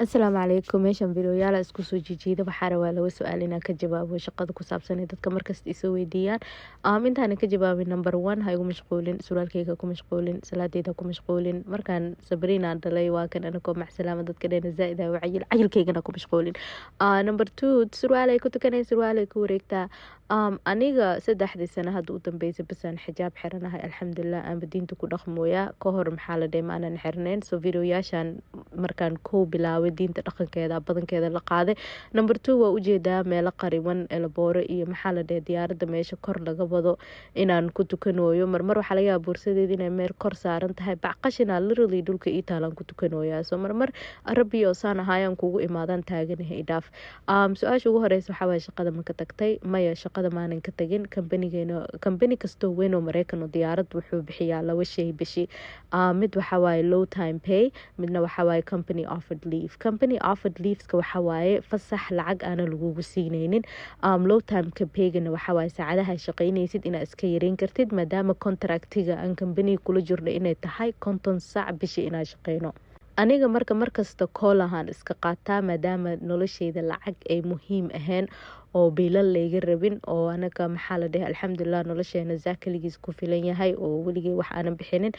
Asalaamu calaykum meeshan videoyaal isku soo jijiida waxaa rabaa laba su-aal inaan ka jawaabo shaqada ku saabsan ee dadka markasta isoo weydiiyaan intaana ka jawaabin number 1 ha igu mashquulin suraalkayga ku mashquulin salaadeyda ku mashquulin markaan sabriin aan dhalay waa kan anagoo macsalaama dadka dheena zaaid ah cayilkaygana ku mashquulin number 2 surwaal ay ku tukanay surwaal ay ku wareegtaa aniga 3 sano hadda u dambeysay basaan xijaab xiranahay alxamdulilah aanba diinta ku dhaqmooyaa ka hor maxaa la dhahay ma aanan xirnayn so videoyaashan markaan koo bilaaway diinta dhaqankeeda badankeeda la qaaday number 2 waa ujeedaa meelo qariban elabooro iyo maxaa la dhahay diyaaradda meesha kor laga wado inaan ku tukanooyo marmar waxaa laga yaabaa buursadeeda inay meel kor saaran tahay bacqashina literally dhulka ii taalaan ku tukanooyaa so marmar rabbi oo saan ahaayaan kugu imaadaan taaganahay idhaaf su-aasha ugu horeysa waxaa waaye shaqada ma ka tagtay maya shaqada maanan ka tagin kambani kastoo weyn oo mareykan oo diyaarad wuxuu bixiyaa 2 shay bishi mid waxaa waaye low time pay midna waxaa waaye company offered leaveska waxaa waaye fasax lacag aana lagugu siinaynin low time ka paygana waxaa waaye saacadaha shaqaynaysid inaad iska yareyn kartid maadaama contractiga aan companiga kula jirno inay tahay 50 saac bishii inaan shaqeyno aniga markasta koolahaan iska qaataa maadaama nolosheyda lacag ay muhiim ahayn oo biilal layga rabin oo anaga maxaa la dhahay alxamdulilah nolosheena zaakaligiis ku filan yahay oo weligay wax aanan bixinin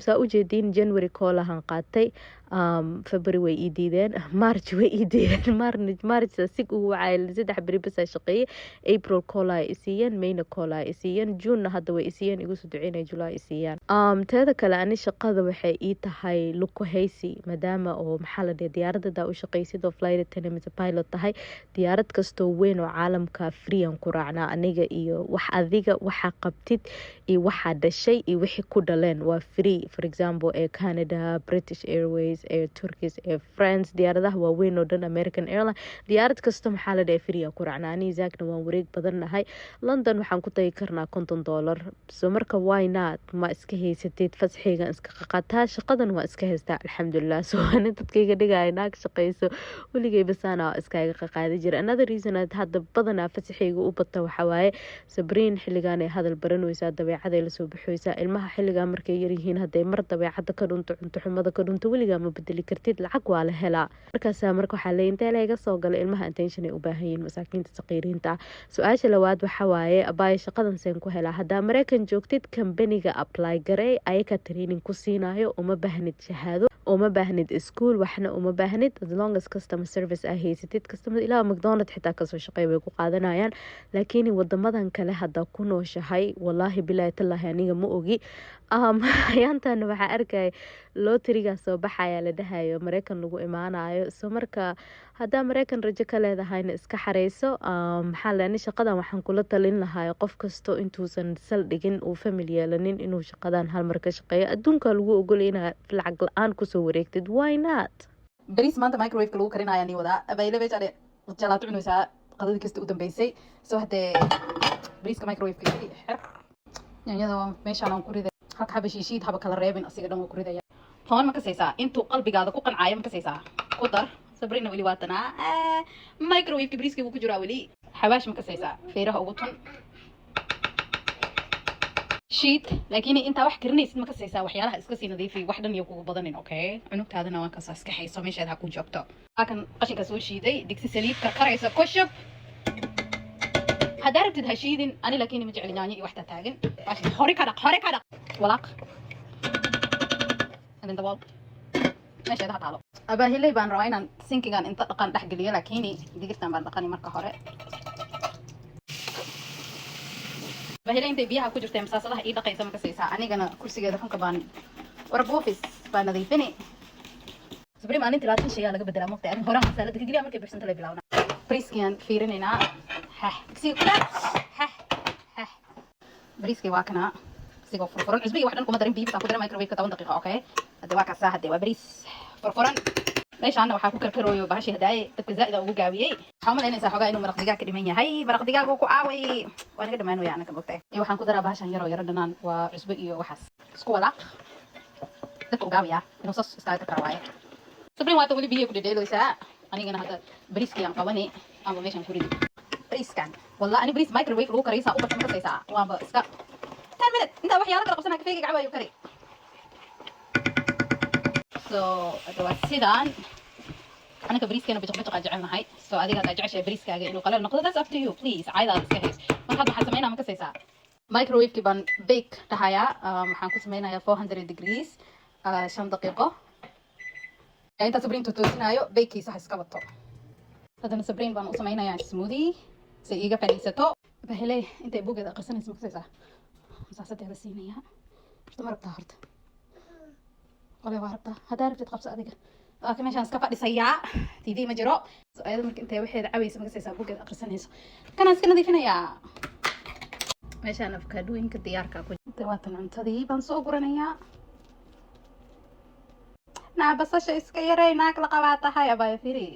saa ujeediin january koolahaan qaatay february way ii diideen march way ii diideen march sig ugu wacay 3 beri bas shaqeeyay april koolaa isiiyeen mayna koolaa isiiyeen june hadda way isiiyeen igu soo duceynay july isiiyaan teeda kale ani shaqada waxay ii tahay lukuhaysi maadaama oo maxaa la dhahay diyaaradda u shaqeysid oo flight attendant pilot tahay diyaarad kastoo weyn oo caalamka free aan ku raacnaa aniga iyo wax adiga waxa qabtid iyo waxa dhashay iyo wixii ku dhaleen waa free for example ee Canada British Airways ee Turkish ee France diyaaradaha waa weyn oo dhan American Airlines diyaarad kasta maxaa la dhahay free aan ku raacnaa ani zaagna waan wareeg badan nahay London waxaan ku tagi karnaa $50 so marka why not ma iska haysatid fasxiga iska qaqataa shaqadan waa iska haystaa alxamdulilah so ani dadkayga dhigay naag shaqeyso weligay basaana iska qaqaadi jira another reason hadda badanaa fasaxayga u bata waxaa waaye sabriin xilligaan ay hadal baranaysaa dabeecada la soo baxaysaa ilmaha xilligaa markay yar yihiin hadday mar dabeecada ka dhunto cunto xumada ka dhunto weligaa ma bedeli kartid lacag waa la helaa markaasa marka waxaa leeyahay intee laga soo galay ilmaha attention ay u baahan yihiin masaakiinta saqiiriinta su-aasha labaad waxaa waaye abaay shaqadan seen ku helaa haddaa mareykan joogtid kambaniga apply garey ayaka training ku siinayo uma baahnid shahaado uma baahnid iskuul waxna uma baahnid as long as customer service ah haysatid customer ilaa McDonald xitaa kasoo shaqeey way ku qaadanayaan laakiin wadamadan kale hadda ku nooshahay wallahi bilaahi tallahi aniga ma ogi ayaantan waxaa arkay lotteriga soo baxaya la dhahayo mareykan lagu imaanayo so marka haddaa mareykan rajo ka leedahayna iska xareyso maxaa leeni shaqadan waxaan kula talin lahaa qof kasto intuusan saldhigin uu family yeelanin inuu shaqadan hal mar ka shaqeeyo adduunka lagu ogolay inaad lacag la-aan kusoo wareegtid why not bariis maanta microwave lagu karinaya ni wadaa available jalaato cunaysaa qadadii kasta u dambeysay soo hadee bariiska microwave-ka xir yaanyada meeshaan aan ku riday halka haba shiishiid haba kala reebin asiga dhan waa ku ridaya toon ma kasaysaa intuu qalbigaada ku qancaayo ma kasaysaa ku dar sabrina weli waatanaa microwave-ka bariiska wuu ku jiraa weli xawaash ma kasaysaa feeraha ugu tun shiid laakiin intaa wax karinaysid ma kasaysaa waxyaalaha iska sii nadiifi wax dhan iyo kugu badanin okay cunugtaadana waa kasaa iska hayso meesheed ha ku joogto kan qashinka soo shiiday digsi saliid karkaraysa ku shub haddaa rabtid ha shiidin ani laakiin ma jecli yaanyo iyo waxtaa taagan hore ka dhaq walaaq adin dabool meesheeda ha taalo abaahiley baan rabaa inaan sinkigan inta dhaqan dhex geliyo laakiin digirtan baan dhaqani marka hore bahile intay biyaha ku jirtay masaasadaha ii dhaqaysa ma kasaysaa anigana kursigeeda xunka baan warbuufis baan nadiifini sabri maalintii 20 shay laga bedelaa moqtay ani horan masaalada ka geliya markay bixinta la bilawna briskian fiirinaynaa si kula briski waa kana sigoo furfuran cusbiga wax dhan kuma darin biibta ku darin microwave-ka 10 daqiiqo okay hadda waa ka saa hadda waa bris furfuran meeshaana waxaa ku karkarooyo bahashi hadaaye dabka zaa'ida ugu gaabiyey waxaa malaynaysaa xogaa inuu maraq digaag ka dhiman yahay maraq digaag uu ku caaway waa naga dhammaan waya anaga mogtay iyo waxaan ku daraa bahashan yaro dhanaan waa cusbo iyo waxaas isku walaaq dabka u gaabiyaa inuu sas iskaaga karkara waaye sabrin waata weli biyo ku dhedheeloysaa anigana hadda bariiskii aan qabani ama meeshaan ku ridi bariiskan wallah ani bariis microwave lagu karaysaa u bata ma kasaysaa waanba iska 10 minute intaa waxyaalo kala qabsanaa kafeega gacwaayo kari so hadda waa sidaan أنا كبريس كنا بتقبض قاعد هاي سو أديك قاعد عشان بريس كاجي إنه قلنا نقطة that's up to you please عايزة أسكت ما حد حسمينا ما كسيسا مايكروويف كيبان بيك تهايا حنكون سمينا يا 400 degrees 5 دقيقة أنت سبرين توتوسينايو بيكي صح اسكبتو هذا سبرين بان سمينا يا سموذي سيجا فنيستو بهلي أنت بوجا ده قصنا اسمك كسيسا مساعدتي هذا سينيا مش تمر بتهرد ولا واربطة هذا عرفت تقبض أديك لكن ماشان اسكا فadhi sayaa TV ma jiro soo ayada markii intay waxay caawiyay ma kasaysaa buugeed akhrisanayso kana iska nadiifinayaa meeshaan afkaadooyinka diyaarka ku jirta waa tan cuntadii baan soo guranayaa naa basasha iska yaray naag la qabaatahay abay firi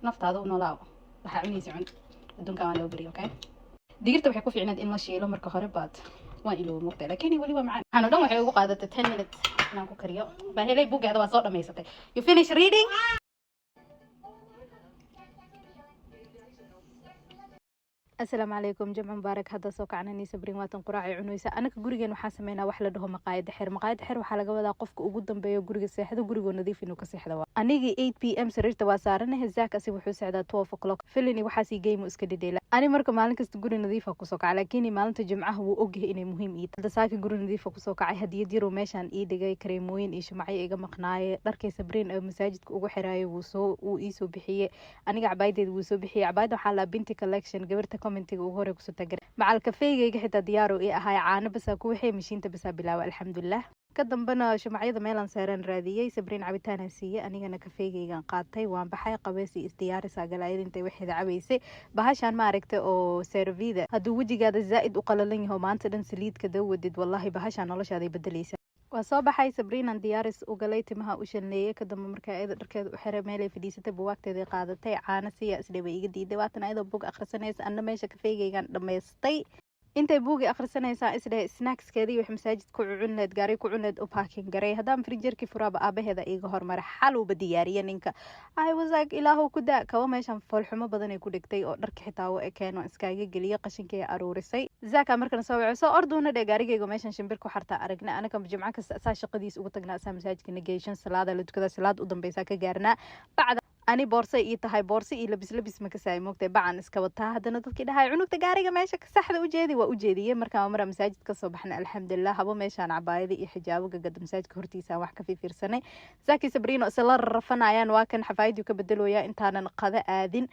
naftaadu noolaaw waxa cunaysi cun adduunka waan loo bariyo okay digirta waxay ku fiicnayd in la shiilo marka hore baad waan iloo muuqday laakiin wali waa macaan waxaan dhan waxay ugu qaadatay 10 minutes inaan ku kariyo baa helay buugeeda waa soo dhameysatay you finish reading السلام عليكم جمع مبارك هذا سوق عنني سبرين واتن قراعي عنويسة أنا كجورجين وحاسمينا وحلا ده مقاعد حر مقاعد حر وحلا جودا قفك وجودن بيو جورج الساحة وجورج نظيف إنه كساحة دوا أنيجي 8 PM سريرت واسارنا هزاك أسي وحوس عدا 12 o'clock فيلني وحاسي جيم وسكدي ديلا أنا مركب مالك استجوري نظيفة كسوق على كيني مالنت جمعه وأوجه إني مهم إيد هذا ساكي جوري نظيفة كسوق عي هدية ديرو ماشان إيد جاي كريموين إيش معي إيجا مقناعي دركي سبرين أو مساجد كوجو حراي وسو وإيسو بحية أنا عبايدي وسو بحية عبايد وحلا بنتي كولكشن جبرت كومنتي وهوري مع الكافيه حتى ديارو إيه هاي عانة بس أكو وحي مشين تبسها بلاوة الحمد لله كدن بنا شمعيضة ميلان سيران راذية سبرين عبتانا سيئة أني أنا كافيه جان قاتي وان بحي قباسي استياري ساقلايد انتي وحيد عبيسي بهاشان ما عركت أو سيرفيدا هادو وجي قاد الزائد وقللين هو مانتدن سليد كدو ودد والله بهاشان الله شادي بدليسا وصوبحay sabriin aan diyaaris u galay timaha u shanleeyay kadamba markaa ayada dharkeeda u xiray meelay fadhiisatay buwaagteedii qaadatay caana siya isdhibay iga diiday waatan ayadoo buug akhrisanaysa anna meesha kafeegaygan dhammaystay intay buugi akhrisanaysaa isdhe snackskeedii wax masaajid ku cuneed gaari ku cuneed u parking garay haddaan frinjerkii furaaba aabaheeda iiga hormaray xaluuba diyaariya ninka I was like ilaahow ku daa kawa meeshan foolxumo badan ay ku dhigtay oo dharka xitaa u ekeen oo iskaaga geliya qashinkii aruurisay zaaka markana soo wacay orduuna dhe gaarigayga meeshan shimbir ku xarta aragna anaka jimca kasta asaa shaqadiis ugu tagnaa asaa masaajidka nagation salaada la tukada salaad u dambaysa ka gaarnaa bacda ani boorse ii tahay boorse ii labis ma kasaay moogtay bacan iska wataa haddana dadkii dhahay cunugta gaariga meesha ka saxda u jeedi waa u jeediyey markaa mara masaajid ka soo baxna alxamdulilah habo meeshaan cabaayada iyo xijaabo gagada masaajidka hortiisa wax ka fiirsanay zaaki sabriino isla rafanayaan waa kan xafaayadu ka bedelooya intaanan qada aadin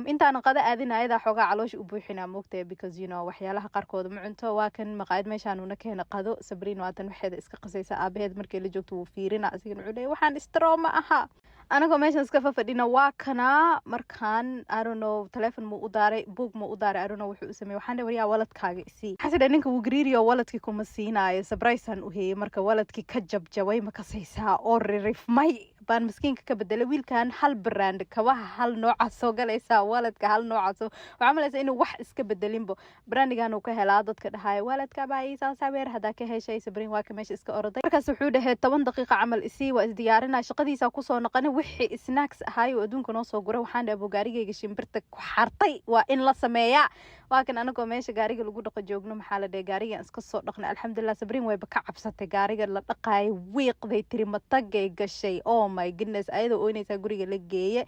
intaan qada aadin ayada xoogaa caloosh u buuxina moogtay because you know waxyaalaha qarkood ma cunto waa kan maqaayad meeshaan una keena qado sabriin waatan waxeeda iska qasaysa aabaheed markii la joogto wuu fiirina asigana wuxuu dhahay waxaan istrooma aha anagoo meeshan iska fadhina waa kana markaan I don't know telephone mu u daaray book mu u daaray I don't know wuxuu u sameeyay waxaan dhahay waladkaaga isii xasida ninka wuu gariiriyo waladkii kuma siinaayo sabraysan u heeyay marka waladkii ka jabjabay ma kasaysaa oo ririfmay baan miskiinka ka bedelay wiilkan hal brand kabaha hal nooca soo galaysa waladka hal nooca soo waxa malaysa inuu wax iska bedelinbo brandigan uu ka helaa dadka dhahay waladka baa ii saasabeer hada ka heshay sabriin waa ka meesha iska oroday markaas wuxuu dhahay 10 daqiiqo camal isii waa isdiyaarinaa shaqadiisa ku soo noqonay wixii snacks ahay oo adduunka noo soo guray waxaan dhahay gaarigayga shimbirta ku xartay waa in la sameeyaa waa kan anagoo meesha gaariga lagu dhaqo joogno maxaa la dhahay gaariga iska soo dhaqnay alxamdulillah sabriin way ka cabsatay gaariga la dhaqaay wiiqday tiri matagay gashay oh my goodness ayadoo oynaysa guriga la geeyay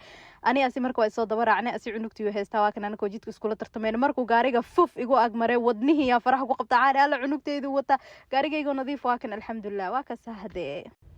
ani asi markaa way soo daba raacnay asi cunugtii heestaa waa kan anagoo jidka iskula tartameen markuu gaariga fuf igu agmaray wadnihii yaa faraha ku qabta caari alla cunugteedu wata gaarigayga nadiif waa kan alxamdulillah waa ka sahade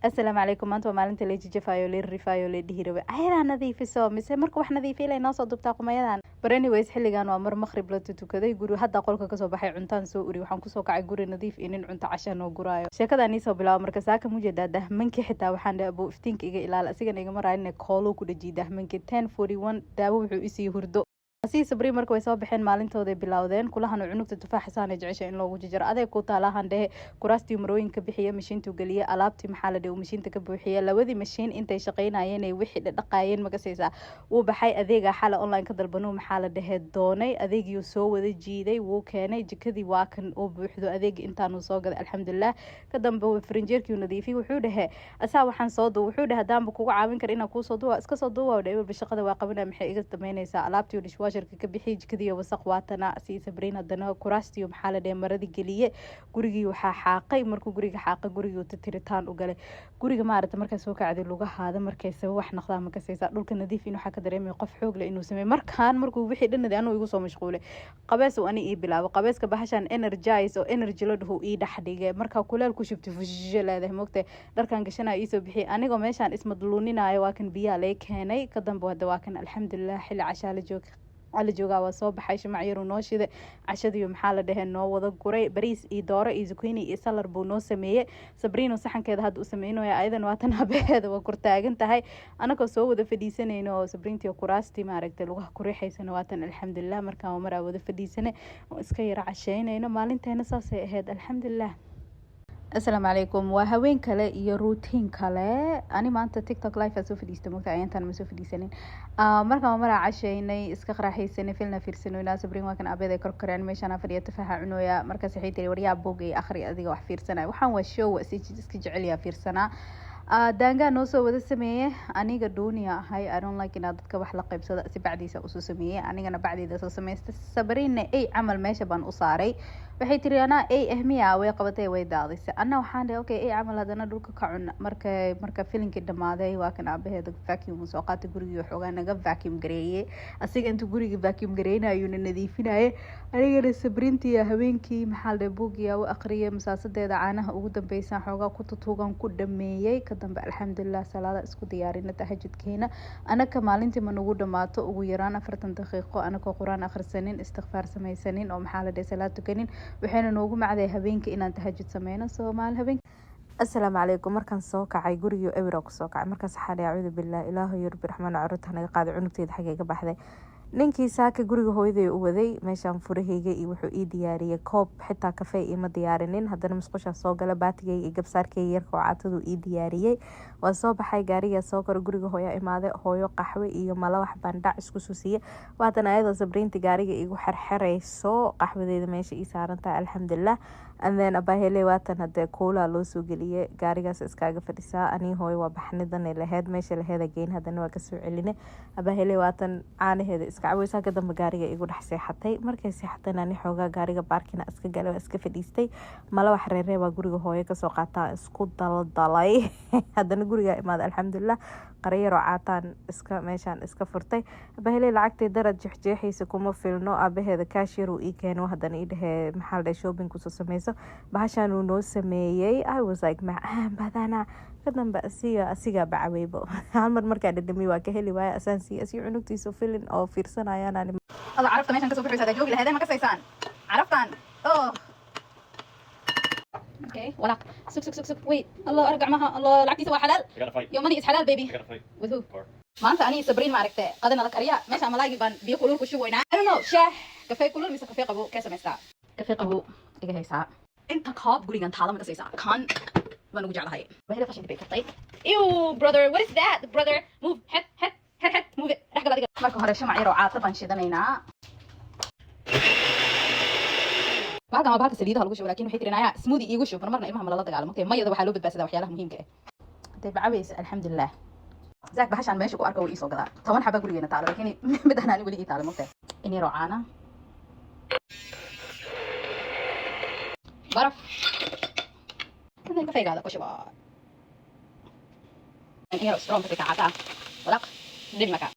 السلام عليكم ما أنتم مالنت ليجي جفايو للرفايو للدهيرة أيضا نظيف سو مثل مركو إحنا نظيفين لي ناس ضبطاكم أيضا براني ويس حلي كانوا أمر مخرب لتو كذا يقولوا هذا قولك كسو بحي عنتان سوري وحن كسو كع يقولوا نظيف إنن عنت عشان وجرايو شكذا نيسو بلا أمر كساك مجددة منك حتى وحن أبو فتينك إلى الأسيجن إجا مرة إنك كولو كل جيده منك 1041 داو وحوسي هردو asii sabriin markay soo baxeen maalintooda bilowdeen kulahan cunugta tufaaxsan jeceshay in loogu jijiro aday ku taalahan dhehe kuraastii marooyinka bixiya mashiintu galiye alaabtii maxaa la dhaw mashiinta ka buuxiya labadii mashiin intay shaqeynayeen ay wixii dhaqaayeen magasaysa uu baxay adeega xala online ka dalbano maxaa la dhahe doonay adeegii soo wada jiiday wuu keenay jikadii waa kan oo buuxdo adeeg intaan uu soo gaday alxamdulillah ka dambe frinjeerkii nadiifii wuxuu dhahe asaa waxaan soo duu wuxuu dhahe daanba kugu caawin kar inaa ku soo duu iska soo duu waa shaqada waa qabanay maxay iga dameynaysaa alaabtii dishwasherka ka bixi jikadiyo wasaq waatana si sabriin hadana kuraastiyo maxaa la dhahay maradi geliye gurigii waxaa xaaqay markuu guriga xaaqay gurigii tiritaan u galay guriga maarata markaa soo kacday lugahaada markay sabab wax noqdaa ma kasaysaa dhulka nadiif inuu waxa ka dareemay qof xoog leh inuu sameeyo markuu wixii dhanade anuu igu soo mashquulay qabees oo ani ii bilaabo qabeeska bahashan energize oo energy la dhaho ii dhaxdhigay markaa kuleel ku shubtay fushisho leedahay moogtay dharkan gashanaa ii soo bixiyay anigoo meeshaan ismadluuninaayo waa kan biyaa lay keenay ka dambe hadda waa kan alxamdulilah xilli cashaa la joogaa waa soo baxay shumac yaruu noo shiday cashadiiyo maxaa la dhahee noo wada guray bariis iyo dooro iyo zukiini iyo salar buu noo sameeyey sabriino saxankeeda hadda u sameynaya ayadan waatan habeheeda waa kortaagan tahay anagoo soo wada fadhiisanayno oo sabriintii kuraastii maaragtay lugaha ku riixaysana waatan alxamdulilah markaan maraa wada fadhiisanay oo iska yara casheynayno maalinteena saasay ahayd alxamdulilah السلام عليكم وهوين كله iyo routine kale ani maanta TikTok live soo fadhiistay moogta ayantan ma soo fadhiisanin markaan mara casheynay iska qaraxaysanay filna fiirsanayna sabriin waa kan abeeday korkoraan meeshaan fadhiya tafaha cunooya markaas waxay tiri waryaa boogay akhri adiga wax fiirsanay waxaan waa show iska jecel yaa fiirsana daanga noo soo wada sameeyay aniga duuniya ahay I don't like inaad dadka wax la qaybsado si bacdiisa u soo sameeyay anigana bacdiida soo sameystay sabriinna ay amal meesha baan u saaray waxay tiri ana ay ahmiya way qabatay way daadisay ana waxaan dhahay okay ay amal hadana dhulka ka cun marka filinki dhamaaday waa kan aabaheeda vacuum soo qaatay guriga xoogaa naga vacuum gareeyay asiga inta guriga vacuum gareeynayo nadiifinayay anigana sabriintii habeenkii maxaa la buugiya u aqriyay masaasadeeda caanaha ugu dambeeysan xoogaa ku tutugan ku dhameeyay ka dambe alxamdulilah salaada isku diyaarinay tahajjudkeena anaka maalintii ma nagu dhamaato ugu yaraan 40 daqiiqo anaka quraan akhrisanin istighfaar samaysanin oo maxaa la dhahay salaad tukanin waxayna noogu macday habeenkii inaan tahajjud sameeyno Soomaali habeenkii السلام عليكم مركان سوق عي قريو أبرق سوق عي مركز حالي أعوذ بالله إله يربي الرحمن عرضها نقاد عنقتي حقيقة بحذي ninkii saaka guriga hooyaday u waday meeshaan furahayga iyo wuxuu ii diyaariyay koob xitaa kafee ima diyaarinin haddana musqusha soo gala baatigay iyo gabsaarkay yarka oo caatadu ii diyaariyay waa soo baxay gaariga soo kor guriga hooya imaade hooyo qaxwe iyo malawax bandhac isku susiye waatan ayadoo sabriinti gaariga igu xerxerayso qaxwadeeda meesha ii saarantahay alxamdulilah and then abahele waatan hadee kuulaa loo soo geliyay gaarigaas iskaaga fadhisaa anii hooyo waa baxnidan laheyd meesha laheeda geyn haddana waa kasoo celine abahele waatan caanaheeda caweysaa ka dambe gaariga igu dhex seexatay markay seexatay ani xoogaa gaariga baarkina iska galay iska fadhiistay malawax reeree baa guriga hooyo kasoo qaataa isku daldalay haddana guriga imaada alxamdulilah qarayaro caataan iska meeshaan iska furtay abahele lacagtay darad jeexjeexaysa kuma filno aabaheeda kaashir uu ii keeno haddana ii dhahee maxaa la dhahay shopping kusoo sameyso bahashaan uu noo sameeyey I was like macaan badana kadamba asiga bacaweybo hal markaa dhadhami waa ka heli waaya asaansi asi cunugtiisa filin oo fiirsanayaan ani الله عرفت ماشي انت سوبر هذا جوجي لهذا ما كسيسان عرفتان اوه اوكي ولا سك سك سك سك ويت الله ارجع معها الله لعبتي سوا حلال يوم ماني حلال بيبي وذو ما انت اني صبرين ما عرفت قدنا لك اريا ماشي عملاقي بان بيقولوا لكم شو وين I don't know شاه كافيه كلهم مس كافيه قبو كاسه مسا كافيه قبو ايه هي ساعه انت كاب قولي انت حاله ما كسيسان كان بنو جعل هاي وهي فاشل بيك طيب ايو brother what is that brother move head move it رح قال marka hore shamac yar oo caata baan shidanaynaa baaga ma baarka saliidaha lagu shubo laakiin waxay tirinayaa smoothie iigu shub marna ilmaha la dagaalamo okay mayada waxa loo badbaasada waxyaalaha muhiimka ah tay bacaweysa alxamdulillah zaak bahashan meesha ku arko ii soo gadaa 10 xaba gurigeena taalo laakiin mid aan wali ii taalo mugtay in yar oo caana baraf kana ka faygaada ku shubo in yar strong ka caata walaq dib maka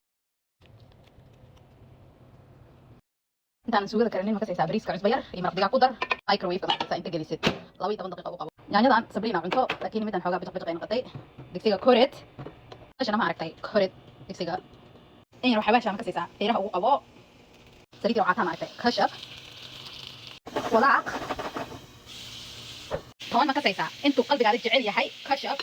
intaan suugada karenin ma ka saysaa bariiska cusbo yar iyo maraq digaag ku dar microwave-ka markaa inta gelisid 12 daqiiqo u qabo yaanyadan sabriina cunto laakiin midan xoogaa bijiq ay noqotay digsiga koret ashana ma aragtay koret digsiga in yar waxaa ma ka saysaa heeraha ugu qabo saliid oo caataan aragtay kashab walaaq toon ma ka saysaa intuu qalbigaada jecel yahay kashab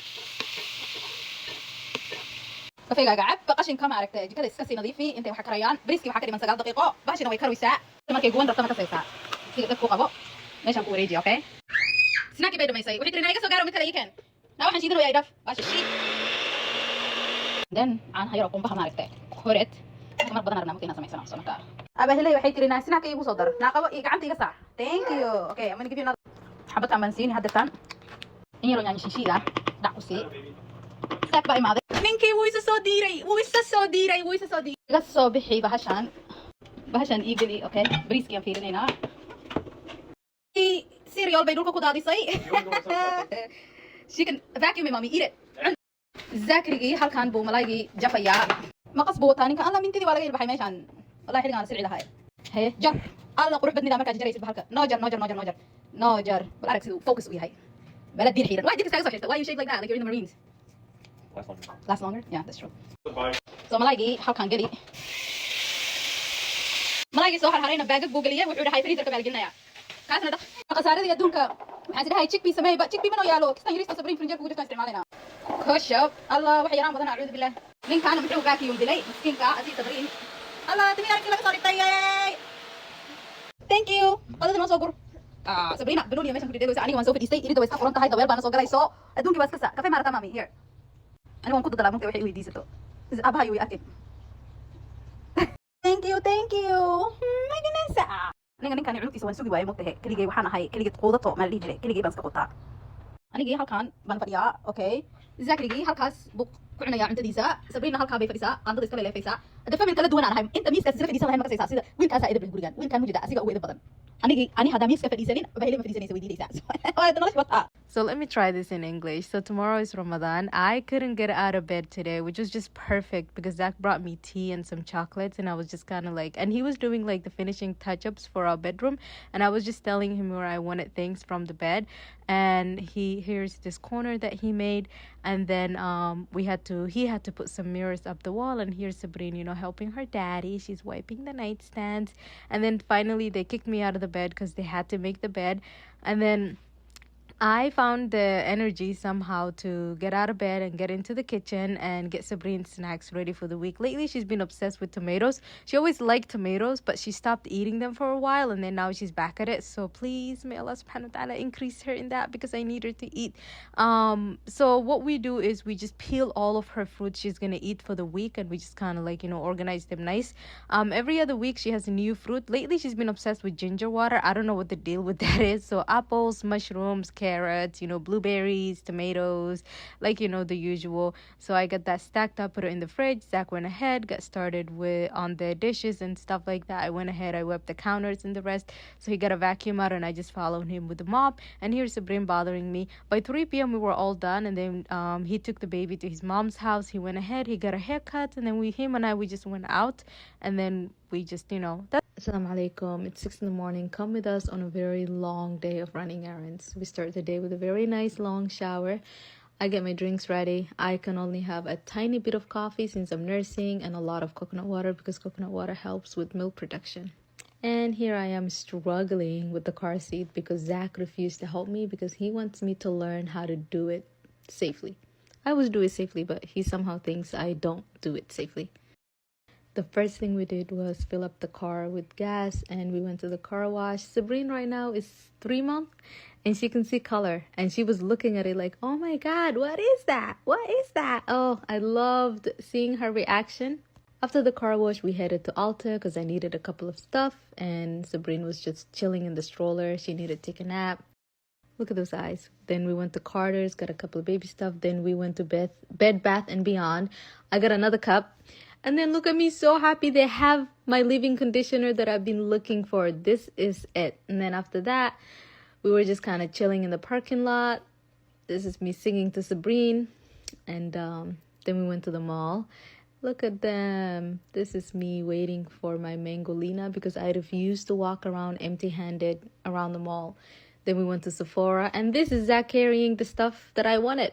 kafeega gacab qashin kama aragtay jikada iska sii nadiifi intay waxa karayaan bariiski waxa ka dhiman 9 daqiiqo baashina way karwaysaa markay guwan darto ma ka saysaa sida dadku qabo meeshan ku wareeji okay snaaki bay dhamaysay wixii tirina iga soo gaaro mid kale iikan na waxaan shiidan way dhaaf baashi shiid then aan hayro qumbaha ma aragtay koret mar badan arnaa mukina samaysana soo markaa abahilay waxay tirina snaaki igu soo dar na qabo ii gacanta iga saar thank you okay I'm going to give you another xabad aan siini hadda tan in yaro yaanyo shiida dhac ku sii snack baa imaaday ninkii wuu isa soo diiray iga soo bixi bahashaan bahashan ii geli okay bariiskii aan fiirinaynaa cereal bay dhulka ku daadisay she can vacuum it mommy eat it zakrigii halkan buu malaygii jafayaa maqas buu wataa ninka alla mintidii waa laga ilbaxay meeshaan wallahi xilligaan sirci lahaay haye jar alla qurux badnida markaad jaraysid bahalka noo jar bal arag siduu focus u yahay bala diin xiran why did this guy why you shake like that like you're in the marines last longer yeah that's true so malaygii halkan geli malaygii soo harharayna baagag buu geliyay wuxuu dhahay freezerka baa la gelinayaa kaasna dhaq khasaaradii adduunka waxaan isdhahay chickpea sameeyba chickpea mana yaalo kistan yariista sabrin frinjeerka ugu jirtaan isticmaalayna koshab allah wax yaraan badan acuudu billah ninkaana muxuu vacuum dilay miskiinka adii sabrin allah timi aragti laga soo dhigtay thank you qadada noo soo gur sabrina banooniya meeshan ku dhidheelaysa aniga waan soo fadhiistay irida way iska furan tahay dabeel baana soo galayso adduunkii baa iska sa kafee maarata mami here aniga waan ku dadalaa mugta waxay i weydiisato abahay way arkin thank you my goodness aniga ninkan cunugtiisa waan sugi waayay mugtahe keligay waxaan ahay keligay quudato maa la dhihi jiray keligay baan iska qutaa anigii halkan baan fadhiyaa okay zakrigii halkaas buu ku cunayaa cuntadiisa sabrina halkaa bay fadhisaa qaandada iska leeleefaysaa hadda famil kala duwan aan ahay inta miiskaas isla fadhiisan lahayn ma kasaysaa sida wiilkaasaa edab leh gurigaan wiilkaan mujida asiga ugu edab badan ani haddaa miiska fadhiisanin bahile ma fadhiisanaysa weydiinaysaa So let me try this in English. So tomorrow is Ramadan. I couldn't get out of bed today, which was just perfect because Zach brought me tea and some chocolates, and I was just kind of like, and he was doing like the finishing touch-ups for our bedroom, and I was just telling him where I wanted things from the bed, and here's this corner that he made, and then he had to put some mirrors up the wall, and here's Sabrina, helping her daddy. She's wiping the nightstands, and then finally they kicked me out of the bed because they had to make the bed, and then I found the energy somehow to get out of bed and get into the kitchen and get Sabrine's snacks ready for the week. Lately, she's been obsessed with tomatoes. She always liked tomatoes, but she stopped eating them for a while, and then now she's back at it. So please, may Allah subhanahu wa ta'ala increase her in that because I need her to eat. So what we do is we just peel all of her fruits she's going to eat for the week, and we just kind of like, organize them nice. Every other week, she has a new fruit. Lately, she's been obsessed with ginger water. I don't know what the deal with that is. So apples, mushrooms, carrots, blueberries, tomatoes, like, the usual. So I got that stacked up, put it in the fridge. Zach went ahead, got started on the dishes and stuff like that. I went ahead, I wiped the counters and the rest. So he got a vacuum out, and I just followed him with the mop. And here's Sabrina bothering me. By 3 p.m. we were all done, and then he took the baby to his mom's house. He went ahead, he got a haircut, and then him and I just went out, and then we just, Assalamu alaikum. It's 6 in the morning. Come with us on a very long day of running errands. We start the day with a very nice long shower. I get my drinks ready. I can only have a tiny bit of coffee since I'm nursing, and a lot of coconut water because coconut water helps with milk production. And here I am struggling with the car seat because Zach refused to help me because he wants me to learn how to do it safely. I always do it safely, but he somehow thinks I don't do it safely. The first thing we did was fill up the car with gas, and we went to the car wash. Sabrina right now is 3 months, and she can see color, and she was looking at it like, oh my God, what is that? What is that? Oh, I loved seeing her reaction. After the car wash, we headed to Alta because I needed a couple of stuff, and Sabrina was just chilling in the stroller. She needed to take a nap. Look at those eyes. Then we went to Carter's, got a couple of baby stuff. Then we went to Bed Bath & Beyond. I got another cup. And then look at me, so happy they have my leave-in conditioner that I've been looking for. This is it. And then after that, we were just kind of chilling in the parking lot. This is me singing to Sabrina. And then we went to the mall. Look at them. This is me waiting for my mangolina because I refused to walk around empty-handed around the mall. Then we went to Sephora. And this is Zach carrying the stuff that I wanted.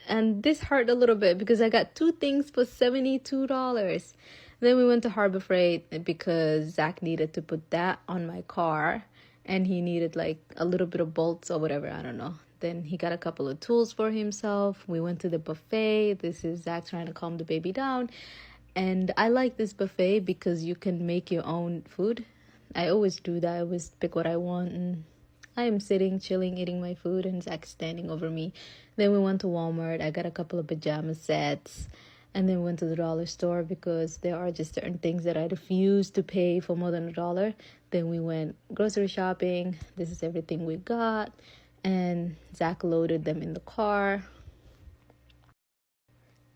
And this hurt a little bit because I got 2 things for $72. Then we went to Harbor Freight because Zach needed to put that on my car, and he needed like a little bit of bolts or whatever, I don't know. Then he got a couple of tools for himself. We went to the buffet. This is Zach trying to calm the baby down. And I like this buffet because you can make your own food. I always do that. I always pick what I want, and I am sitting, chilling, eating my food, and Zach's standing over me. Then we went to Walmart. I got a couple of pajama sets. And then we went to the dollar store because there are just certain things that I refuse to pay for more than $1. Then we went grocery shopping. This is everything we got. And Zach loaded them in the car.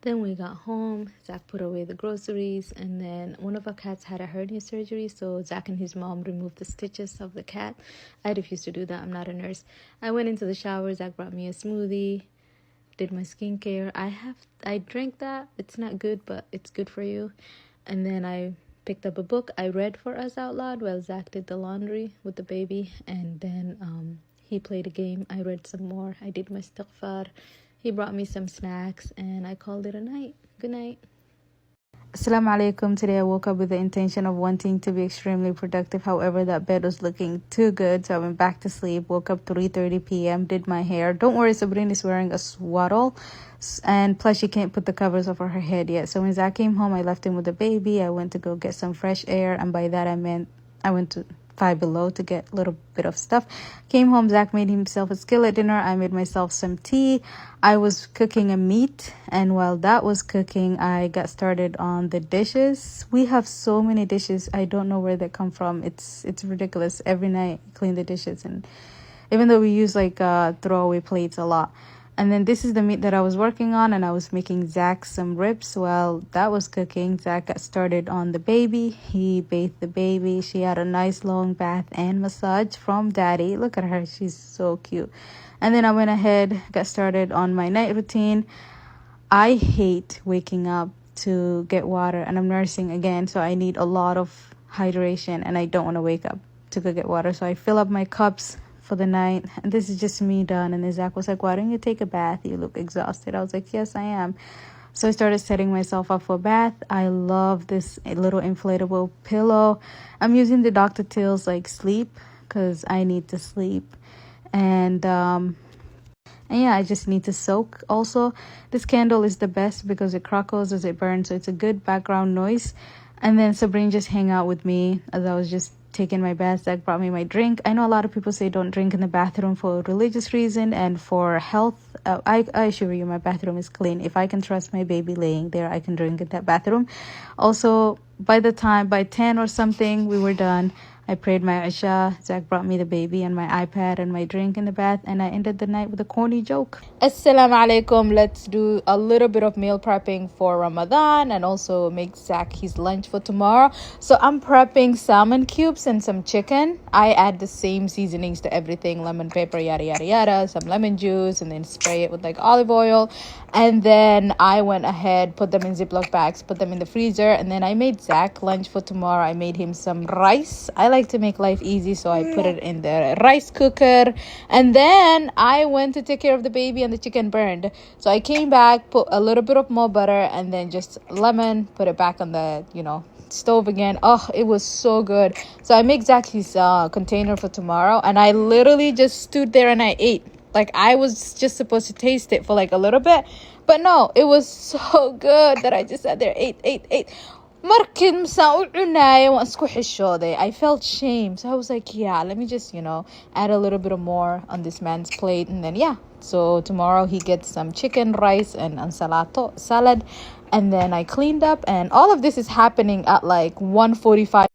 Then we got home. Zach put away the groceries, and then one of our cats had a hernia surgery, so Zach and his mom removed the stitches of the cat. I refuse to do that. I'm not a nurse. I went into the shower. Zach brought me a smoothie, did my skincare. I drank that. It's not good, but it's good for you. And then I picked up a book. I read for us out loud while Zach did the laundry with the baby, and then he played a game. I read some more. I did my istighfar. He brought me some snacks, and I called it a night. Good night. Assalamu alaikum. Today I woke up with the intention of wanting to be extremely productive. However, that bed was looking too good, so I went back to sleep. Woke up 3:30 p.m. Did my hair. Don't worry, Sabrina is wearing a swaddle, and plus she can't put the covers over her head yet. So when Zach came home, I left him with the baby. I went to go get some fresh air, and by that I meant I went to Five Below to get a little bit of stuff. Came home, Zach made himself a skillet dinner. I made myself some tea. I was cooking a meat, and while that was cooking, I got started on the dishes. We have so many dishes. I don't know where they come from. It's ridiculous. Every night I clean the dishes, and even though we use like throwaway plates a lot. And then this is the meat that I was working on, and I was making Zach some ribs while that was cooking. Zach got started on the baby. He bathed the baby. She had a nice long bath and massage from daddy. Look at her. She's so cute. And then I went ahead, got started on my night routine. I hate waking up to get water, and I'm nursing again, so I need a lot of hydration, and I don't want to wake up to go get water. So I fill up my cups for the night, and this is just me done. And then Zach was like, why don't you take a bath? You look exhausted. I was like, yes, I am. So I started setting myself up for a bath. I love this little inflatable pillow. I'm using the Dr. Teal's like sleep because I need to sleep. And yeah, I just need to soak. Also, this candle is the best because it crackles as it burns, so it's a good background noise. And then Sabrina just hang out with me as I was just taking my bath. Zach brought me my drink. I know a lot of people say don't drink in the bathroom for religious reason and for health. I assure you, my bathroom is clean. If I can trust my baby laying there, I can drink in that bathroom. Also, by 10 or something, we were done. I prayed my Isha. Zach brought me the baby and my iPad and my drink in the bath, and I ended the night with a corny joke. Assalamu alaikum. Let's do a little bit of meal prepping for Ramadan and also make Zach his lunch for tomorrow. So I'm prepping salmon cubes and some chicken. I add the same seasonings to everything, lemon, pepper, yada yada yada, some lemon juice, and then spray it with like olive oil. And then I went ahead, put them in Ziploc bags, put them in the freezer, and then I made Zach lunch for tomorrow. I made him some rice. I like to make life easy, so I put it in the rice cooker. And then I went to take care of the baby, and the chicken burned. So I came back, put a little bit of more butter, and then just lemon, put it back on the, stove again. Oh, it was so good. So I make Zach his container for tomorrow, and I literally just stood there and I ate. Like, I was just supposed to taste it for like a little bit, but no, it was so good that I just sat there, ate. Markin sa unay waan isku xishooday. I felt shame, so I was like, yeah, let me just add a little bit of more on this man's plate. And then so tomorrow he gets some chicken, rice, and salad. And then I cleaned up, and all of this is happening at like 1:45